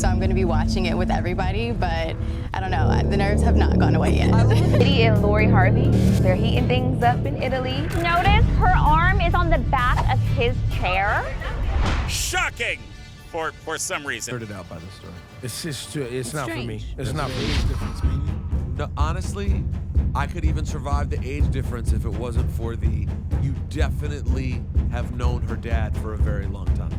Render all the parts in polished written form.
so I'm going to be watching it with everybody, but I don't know, the nerves have not gone away yet. Diddy and Lori Harvey, they're heating things up in Italy. Notice her arm is on the back of his chair. Shocking! For some reason. Started out by the story. It's just, it's not strange. for me. It's not for me. No, honestly, I could even survive the age difference if it wasn't for you definitely have known her dad for a very long time.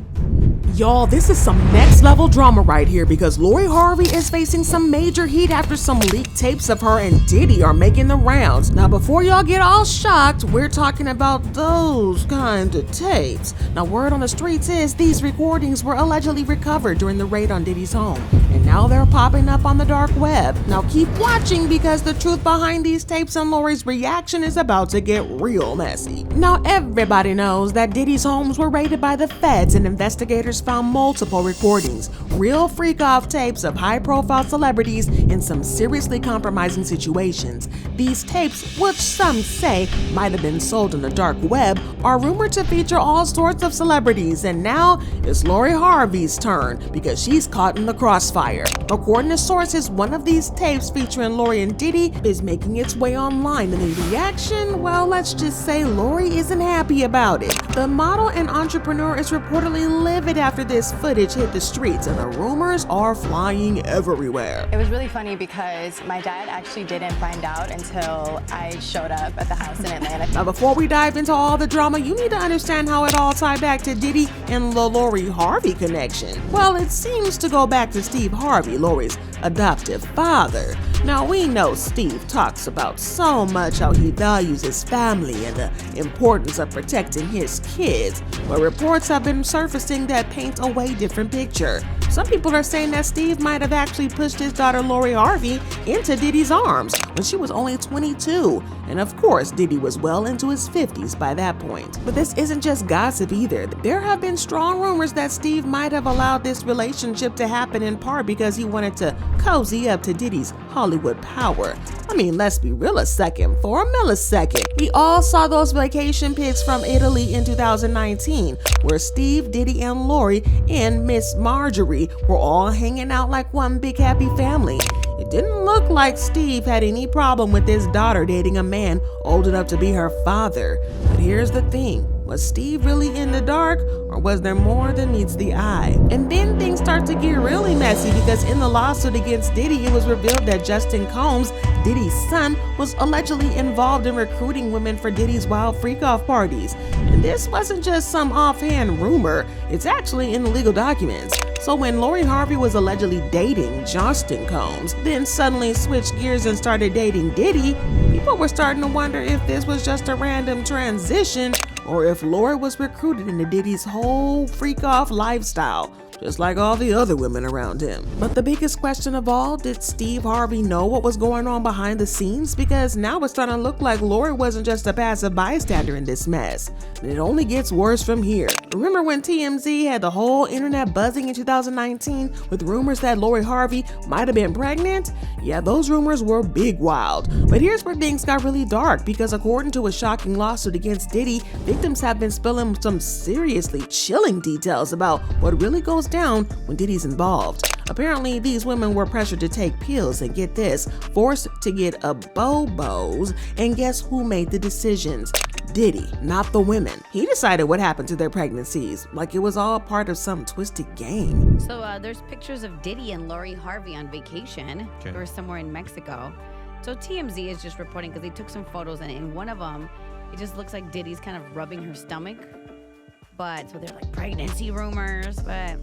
Y'all, this is some next level drama right here because Lori Harvey is facing some major heat after some leaked tapes of her and Diddy are making the rounds. Now, before y'all get all shocked, we're talking about those kind of tapes. Now, word on the streets is these recordings were allegedly recovered during the raid on Diddy's home, and now they're popping up on the dark web. Now, keep watching because the truth behind these tapes and Lori's reaction is about to get real messy. Now, everybody knows that Diddy's homes were raided by the feds, and investigators found multiple recordings, real freak-off tapes of high-profile celebrities in some seriously compromising situations. These tapes, which some say might have been sold on the dark web, are rumored to feature all sorts of celebrities, and now it's Lori Harvey's turn because she's caught in the crossfire. According to sources, one of these tapes featuring Lori and Diddy is making its way online, and the reaction, well, let's just say Lori isn't happy about it. The model and entrepreneur is reportedly livid after this footage hit the streets, and the rumors are flying everywhere. It was really funny because my dad actually didn't find out until I showed up at the house in Atlanta. Now, before we dive into all the drama, you need to understand how it all tied back to Diddy and the Lori Harvey connection. Well, it seems to go back to Steve Harvey, Lori's adoptive father. Now, we know Steve talks about so much how he values his family and the importance of protecting his kids, but reports have been surfacing that paint a way different picture. Some people are saying that Steve might have actually pushed his daughter Lori Harvey into Diddy's arms when she was only 22, and of course Diddy was well into his 50s by that point. But this isn't just gossip either. There have been strong rumors that Steve might have allowed this relationship to happen in part because he wanted to cozy up to Diddy's Hollywood power. I mean, let's be real a second for a millisecond. We all saw those vacation pics from Italy in 2019 where Steve, Diddy, and Lori and Miss Marjorie were all hanging out like one big happy family. It didn't look like Steve had any problem with his daughter dating a man old enough to be her father. But here's the thing. Was Steve really in the dark, or was there more than meets the eye? And then things start to get really messy because in the lawsuit against Diddy, it was revealed that Justin Combs, Diddy's son, was allegedly involved in recruiting women for Diddy's wild freak-off parties. And this wasn't just some offhand rumor, it's actually in the legal documents. So when Lori Harvey was allegedly dating Justin Combs, then suddenly switched gears and started dating Diddy, people were starting to wonder if this was just a random transition or if Lori was recruited into Diddy's whole freak-off lifestyle, just like all the other women around him. But the biggest question of all, did Steve Harvey know what was going on behind the scenes? Because now it's starting to look like Lori wasn't just a passive bystander in this mess. And it only gets worse from here. Remember when TMZ had the whole internet buzzing in 2019 with rumors that Lori Harvey might have been pregnant? Yeah, those rumors were big wild. But here's where things got really dark because according to a shocking lawsuit against Diddy, victims have been spilling some seriously chilling details about what really goes down when Diddy's involved. Apparently, these women were pressured to take pills and get this, forced to get a bobos, and guess who made the decisions? Diddy, not the women. He decided what happened to their pregnancies, like it was all part of some twisted game. So there's pictures of Diddy and Lori Harvey on vacation. Okay. They were somewhere in Mexico. So TMZ is just reporting because they took some photos, and in one of them, it just looks like Diddy's kind of rubbing her stomach. But so they're like pregnancy rumors, but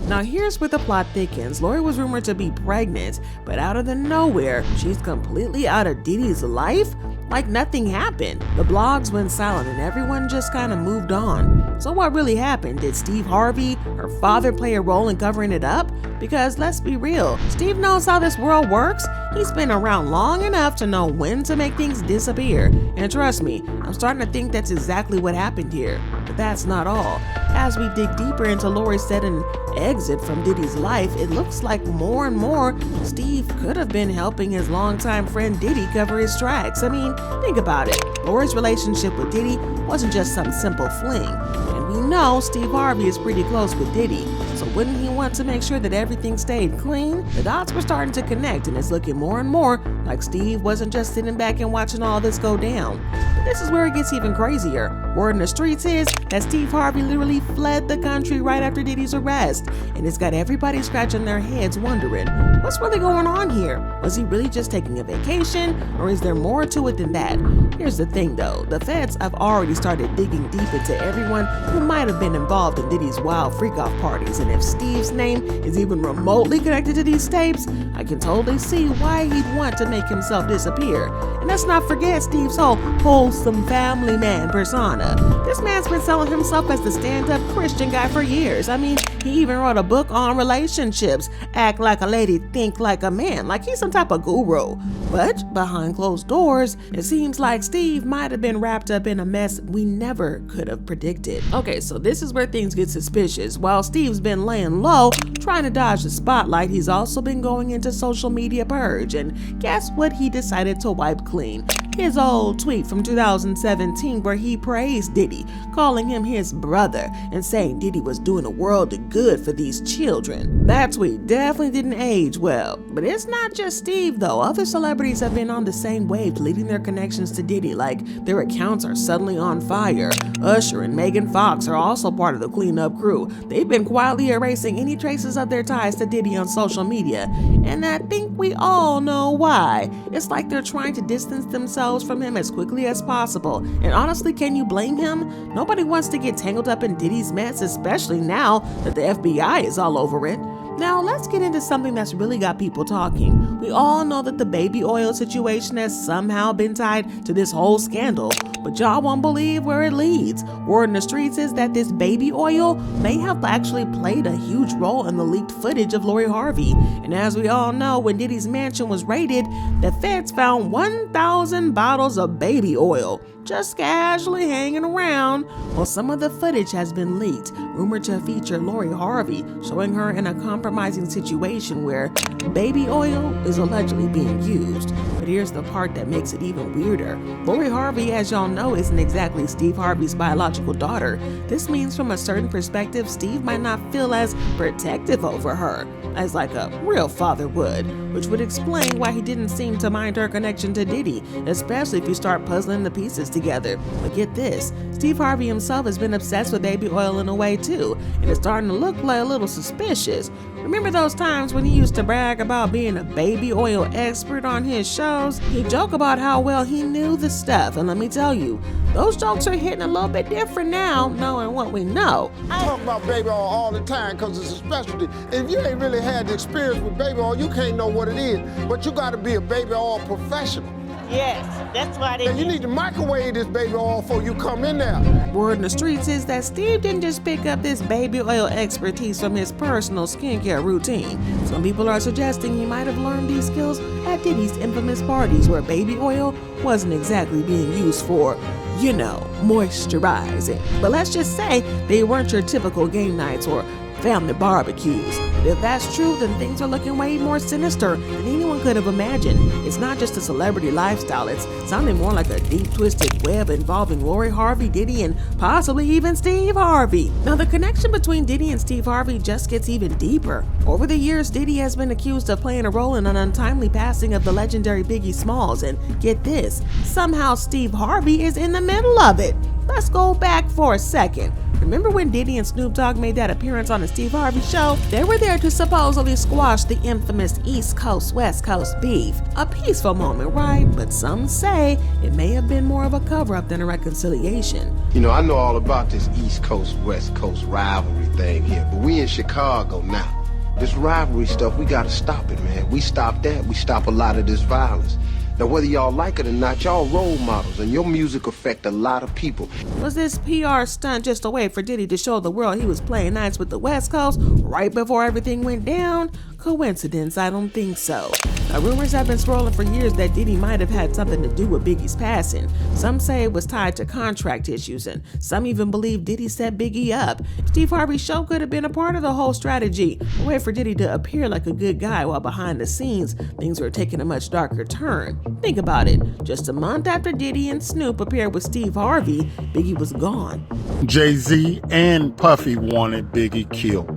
now here's where the plot thickens. Lori was rumored to be pregnant, but out of the nowhere, she's completely out of Diddy's life? Like nothing happened. The blogs went silent and everyone just kind of moved on. So what really happened? Did Steve Harvey, her father, play a role in covering it up? Because let's be real, Steve knows how this world works. He's been around long enough to know when to make things disappear. And trust me, I'm starting to think that's exactly what happened here. But that's not all. As we dig deeper into Lori's sudden exit from Diddy's life, it looks like more and more Steve could have been helping his longtime friend Diddy cover his tracks. I mean, think about it. Lori's relationship with Diddy wasn't just some simple fling. And we know Steve Harvey is pretty close with Diddy. So wouldn't he want to make sure that everything stayed clean? The dots were starting to connect, and it's looking more and more like Steve wasn't just sitting back and watching all this go down. But this is where it gets even crazier. Word in the streets is that Steve Harvey literally fled the country right after Diddy's arrest, and it's got everybody scratching their heads wondering, what's really going on here? Was he really just taking a vacation, or is there more to it than that? Here's the thing though, the feds have already started digging deep into everyone who might have been involved in Diddy's wild freak-off parties, and if Steve's name is even remotely connected to these tapes, I can totally see why he'd want to make himself disappear. And let's not forget Steve's whole wholesome family man persona. This man's been selling himself as the stand-up Christian guy for years. I mean, he even wrote a book on relationships, Act Like a Lady, Think Like a Man, like he's some type of guru. But behind closed doors, it seems like Steve might have been wrapped up in a mess we never could have predicted. Okay, so this is where things get suspicious. While Steve's been laying low, trying to dodge the spotlight, he's also been going into social media purge. And guess what he decided to wipe clean? His old tweet from 2017 where he praised Diddy, calling him his brother and saying Diddy was doing a world of good for these children. That tweet definitely didn't age well. But it's not just Steve though. Other celebrities have been on the same wave, deleting their connections to Diddy, like their accounts are suddenly on fire. Usher and Megan Fox are also part of the cleanup crew. They've been quietly erasing any traces of their ties to Diddy on social media. And I think we all know why. It's like they're trying to distance themselves from him as quickly as possible. And honestly, can you blame him? Nobody wants to get tangled up in Diddy's mess, especially now that the FBI is all over it. Now let's get into something that's really got people talking. We all know that the baby oil situation has somehow been tied to this whole scandal, but y'all won't believe where it leads. Word in the streets is that this baby oil may have actually played a huge role in the leaked footage of Lori Harvey. And as we all know, when Diddy's mansion was raided, the feds found 1,000 bottles of baby oil just casually hanging around. Well, some of the footage has been leaked, rumored to feature Lori Harvey, showing her in a compromising situation where baby oil is allegedly being used. But here's the part that makes it even weirder. Lori Harvey, as y'all know, isn't exactly Steve Harvey's biological daughter. This means from a certain perspective, Steve might not feel as protective over her as like a real father would, which would explain why he didn't seem to mind her connection to Diddy, especially if you start puzzling the pieces together. But get this, Steve Harvey himself has been obsessed with baby oil in a way too, and it's starting to look like a little suspicious. Remember those times when he used to brag about being a baby oil expert on his shows? He'd joke about how well he knew the stuff, and let me tell you, those jokes are hitting a little bit different now, knowing what we know. I talk about baby oil all the time because it's a specialty. If you ain't really had the experience with baby oil, you can't know what it is, but you got to be a baby oil professional. Yes, that's why And you need to microwave this baby oil before you come in there. Word in the streets is that Steve didn't just pick up this baby oil expertise from his personal skincare routine. Some people are suggesting he might have learned these skills at Diddy's infamous parties where baby oil wasn't exactly being used for, you know, moisturizing. But let's just say they weren't your typical game nights or family barbecues. But if that's true, then things are looking way more sinister than anyone could have imagined. It's not just a celebrity lifestyle, it's sounding more like a deep twisted web involving Lori Harvey, Diddy, and possibly even Steve Harvey. Now the connection between Diddy and Steve Harvey just gets even deeper. Over the years, Diddy has been accused of playing a role in an untimely passing of the legendary Biggie Smalls, and get this, somehow Steve Harvey is in the middle of it. Let's go back for a second. Remember when Diddy and Snoop Dogg made that appearance on the Steve Harvey show? They were there to supposedly squash the infamous East Coast, West Coast beef. A peaceful moment, right? But some say it may have been more of a cover-up than a reconciliation. You know, I know all about this East Coast, West Coast rivalry thing here, but we in Chicago now. This rivalry stuff, we gotta stop it, man. We stop that, we stop a lot of this violence. Now, whether y'all like it or not, y'all role models, and your music affect a lot of people. Was this PR stunt just a way for Diddy to show the world he was playing nice with the West Coast right before everything went down? Coincidence? I don't think so. Now, rumors have been swirling for years that Diddy might have had something to do with Biggie's passing. Some say it was tied to contract issues, and some even believe Diddy set Biggie up. Steve Harvey's show could have been a part of the whole strategy, a way for Diddy to appear like a good guy while behind the scenes, things were taking a much darker turn. Think about it. Just a month after Diddy and Snoop appeared with Steve Harvey, Biggie was gone. Jay-Z and Puffy wanted Biggie killed.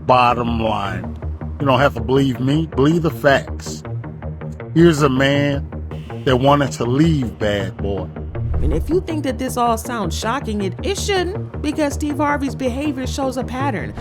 bottom line. You don't have to believe me, believe the facts. Here's a man that wanted to leave Bad Boy. And if you think that this all sounds shocking, it shouldn't, because Steve Harvey's behavior shows a pattern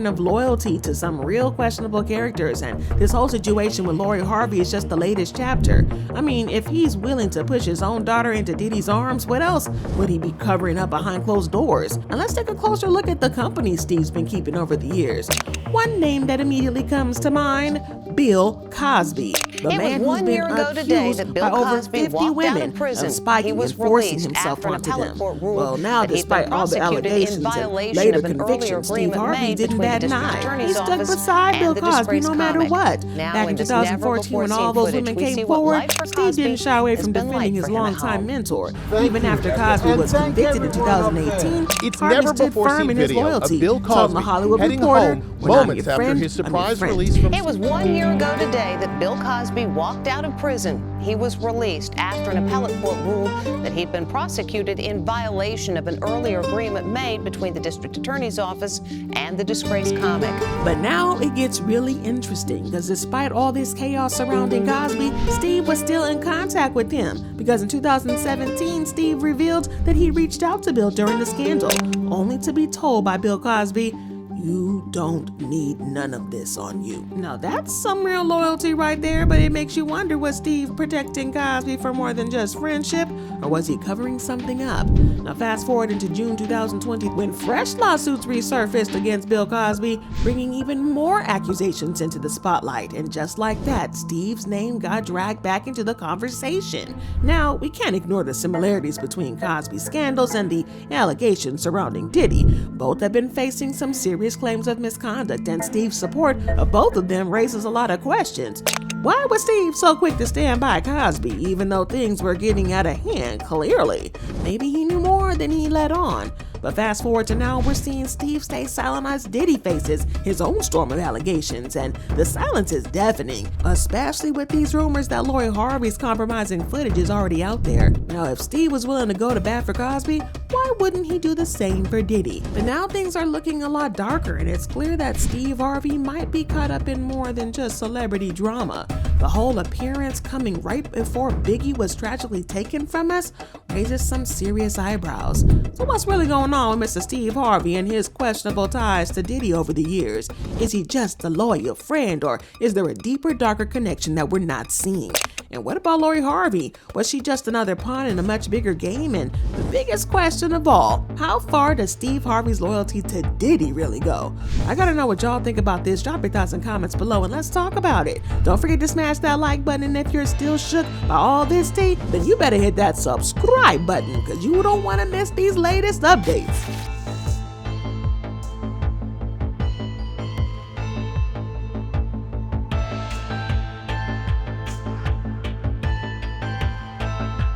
of loyalty to some real questionable characters, and this whole situation with Lori Harvey is just the latest chapter. I mean, if he's willing to push his own daughter into Diddy's arms, what else would he be covering up behind closed doors? And let's take a closer look at the company Steve's been keeping over the years. One name that immediately comes to mind, Bill Cosby. The man who's been accused by over 50 women of spiking and forcing himself onto them. Well, now, despite all the allegations and later convictions, Steve Harvey didn't bat an eye. He stuck beside Bill Cosby no matter what. Back in 2014, when all those women came forward, Steve didn't shy away from defending his longtime mentor. Even after Cosby was convicted in 2018, Harvey stood firm in his loyalty, told The Hollywood Reporter, moments after his surprise release from... It was 1 year ago today that Bill Cosby walked out of prison. He was released after an appellate court ruled that he'd been prosecuted in violation of an earlier agreement made between the district attorney's office and the disgraced comic. But now it gets really interesting, because despite all this chaos surrounding Cosby, Steve was still in contact with him, because in 2017, Steve revealed that he reached out to Bill during the scandal, only to be told by Bill Cosby, "You don't need none of this on you." Now that's some real loyalty right there, but it makes you wonder, was Steve protecting Cosby for more than just friendship, or was he covering something up? Now fast forward into June 2020, when fresh lawsuits resurfaced against Bill Cosby, bringing even more accusations into the spotlight, and just like that, Steve's name got dragged back into the conversation. Now, we can't ignore the similarities between Cosby's scandals and the allegations surrounding Diddy. Both have been facing some serious claims of misconduct, and Steve's support of both of them raises a lot of questions. Why was Steve so quick to stand by Cosby, even though things were getting out of hand, clearly? Maybe he knew more than he let on. But fast forward to now, we're seeing Steve stay silent as Diddy faces his own storm of allegations, and the silence is deafening, especially with these rumors that Lori Harvey's compromising footage is already out there. Now, if Steve was willing to go to bat for Cosby, why wouldn't he do the same for Diddy? But now things are looking a lot darker, and it's clear that Steve Harvey might be caught up in more than just celebrity drama. The whole appearance coming right before Biggie was tragically taken from us raises some serious eyebrows. So what's really going on with Mr. Steve Harvey and his questionable ties to Diddy over the years? Is he just a loyal friend, or is there a deeper, darker connection that we're not seeing? And what about Lori Harvey? Was she just another pawn in a much bigger game? And the biggest question of all, how far does Steve Harvey's loyalty to Diddy really go? I gotta know what y'all think about this. Drop your thoughts and comments below and let's talk about it. Don't forget to smash that like button, and if you're still shook by all this tea, then you better hit that subscribe button, because you don't want to miss these latest updates.